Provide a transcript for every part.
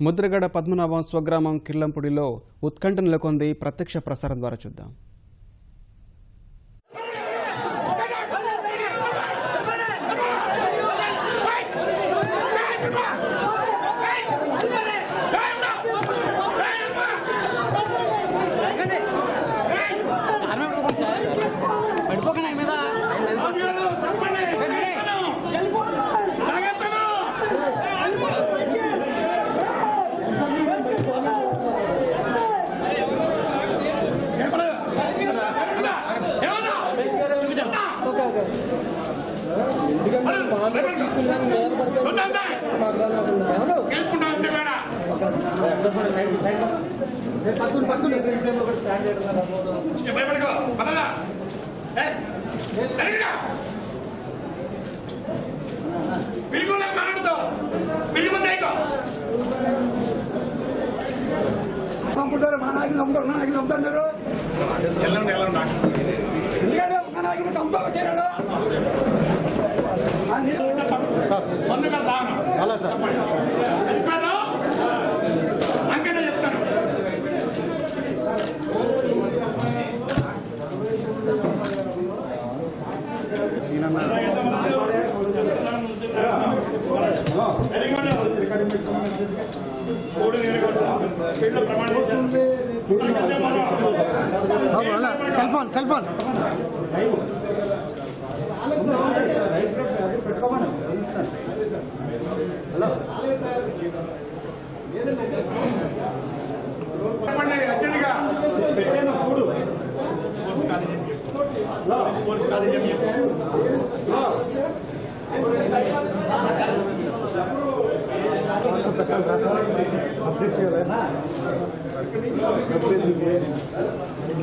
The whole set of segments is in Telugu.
ముద్రగడ పద్మనాభం స్వగ్రామం కిర్లంపూడిలో ఉత్కంఠ నెలకొంది. ప్రత్యక్ష ప్రసారం ద్వారా చూద్దాం. సెల్ ఫోన్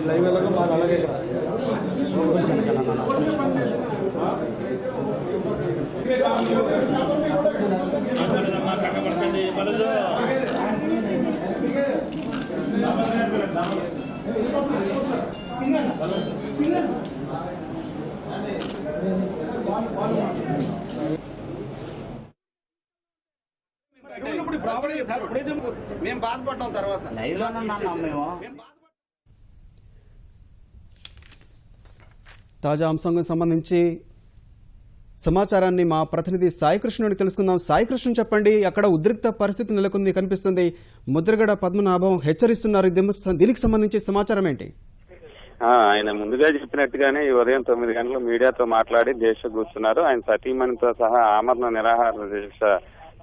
లైవ్ ఎలాగో మాకు అలాగే మేము బాధపడ్డాం. తర్వాత తాజా అంశంకు సంబంధించి సమాచారాన్ని మా ప్రతినిధి సాయికృష్ణుడిని తెలుసుకుందాం. సాయికృష్ణ, చెప్పండి, అక్కడ ఉద్రిక్త పరిస్థితి నెలకొంది కనిపిస్తుంది. ముద్రగడ పద్మనాభం హెచ్చరిస్తున్నారు. దీనికి సంబంధించి సమాచారం ఏంటి? ఆయన ముందుగా చెప్పినట్టుగానే ఈ ఉదయం 9 గంటలు మీడియాతో మాట్లాడి దీక్ష కూర్చున్నారు. ఆయన సతీమణితో సహా ఆమరణ నిరాహార దీక్ష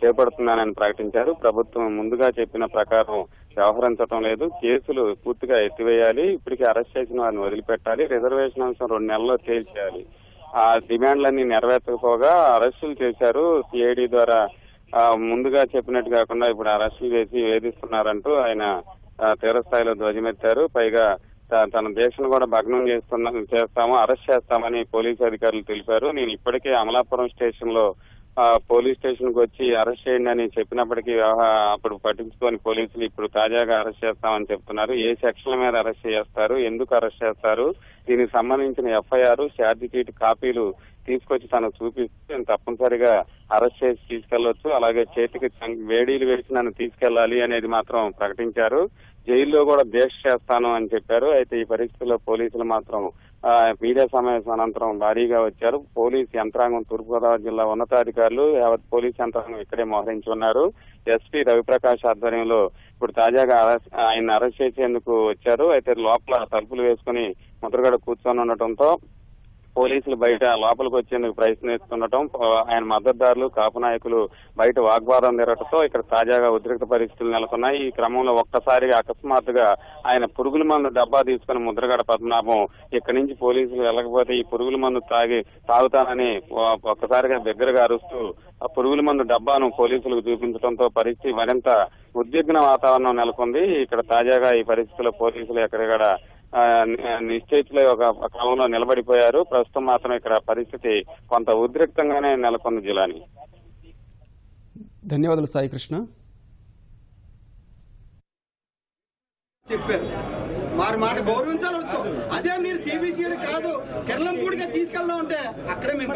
చేపడుతున్నానని ప్రకటించారు. ప్రభుత్వం ముందుగా చెప్పిన ప్రకారం వ్యవహరించడం లేదు, కేసులు పూర్తిగా ఎత్తివేయాలి, ఇప్పటికీ అరెస్ట్ చేసిన వారిని వదిలిపెట్టాలి, రిజర్వేషన్ అంశం 2 నెలల్లో తేల్చేయాలి. ఆ డిమాండ్లన్నీ నెరవేర్చకపోగా అరెస్టులు చేశారు. సిఐడి ద్వారా ముందుగా చెప్పినట్టు కాకుండా ఇప్పుడు అరెస్టులు చేసి వేధిస్తున్నారంటూ ఆయన తీవ్రస్థాయిలో ధ్వజమెత్తారు. పైగా తన దీక్షను కూడా భగ్నం చేస్తాము, అరెస్ట్ చేస్తామని పోలీసు అధికారులు తెలిపారు. నేను ఇప్పటికే అమలాపురం స్టేషన్ లో పోలీస్ స్టేషన్ కు వచ్చి అరెస్ట్ చేయండి అని చెప్పినప్పటికీ అప్పుడు పట్టించుకొని పోలీసులు ఇప్పుడు తాజాగా అరెస్ట్ చేస్తామని చెప్తున్నారు. ఏ సెక్షన్ల మీద అరెస్ట్ చేస్తారు, ఎందుకు అరెస్ట్ చేస్తారు, దీనికి సంబంధించిన ఎఫ్ఐఆర్, ఛార్జ్ షీట్ కాపీలు తీసుకొచ్చి తనకు చూపిస్తే తప్పనిసరిగా అరెస్ట్ చేసి తీసుకెళ్లొచ్చు, అలాగే చేతికి వేడీలు వేసి నన్ను తీసుకెళ్లాలి అనేది మాత్రం ప్రకటించారు. జైల్లో కూడా దీక్ష చేస్తాను అని చెప్పారు. అయితే ఈ పరిస్థితుల్లో పోలీసులు మాత్రం మీడియా సమావేశం అనంతరం భారీగా వచ్చారు. పోలీస్ యంత్రాంగం, తూర్పుగోదావరి జిల్లా ఉన్నతాధికారులు, యావత్ పోలీస్ యంత్రాంగం ఇక్కడే మోహరించి ఉన్నారు. ఎస్పీ రవిప్రకాష్ ఆధ్వర్యంలో ఇప్పుడు తాజాగా ఆయన అరెస్ట్ చేసేందుకు వచ్చారు. అయితే లోపల తలుపులు వేసుకుని ముద్రగడ కూర్చొని ఉండటంతో పోలీసులు బయట లోపలికి వచ్చేందుకు ప్రయత్నిస్తుండటం, ఆయన మద్దతుదారులు, కాపు నాయకులు బయట వాగ్వాదం జరగడంతో ఇక్కడ తాజాగా ఉద్రిక్త పరిస్థితులు నెలకొన్నాయి. ఈ క్రమంలో ఒక్కసారిగా అకస్మాత్తుగా ఆయన పురుగుల మందు డబ్బా తీసుకుని ముద్రగడ పద్మనాభం ఇక్కడి నుంచి పోలీసులు వెళ్ళకపోతే ఈ పురుగుల మందు తాగుతానని ఒక్కసారిగా దగ్గరగా అరుస్తూ ఆ పురుగుల మందు డబ్బాను పోలీసులకు చూపించడంతో పరిస్థితి మరింత ఉద్విగ్న వాతావరణం నెలకొంది. ఇక్కడ తాజాగా ఈ పరిస్థితుల్లో పోలీసులు ఎక్కడిక్కడ నిశ్చయితులై ఒక క్రమంలో నిలబడిపోయారు. ప్రస్తుతం మాత్రం ఇక్కడ పరిస్థితి కొంత ఉద్రిక్తంగానే నెలకొంది. జిల్లాని ధన్యవాదాలు సాయికృష్ణ. చెప్పారు వారి మాట గౌరవించాలి. అదే మీరు సిబిసిఐడి కాదు కిర్లంపూడిగా తీసుకెళ్దాం అంటే అక్కడే మేము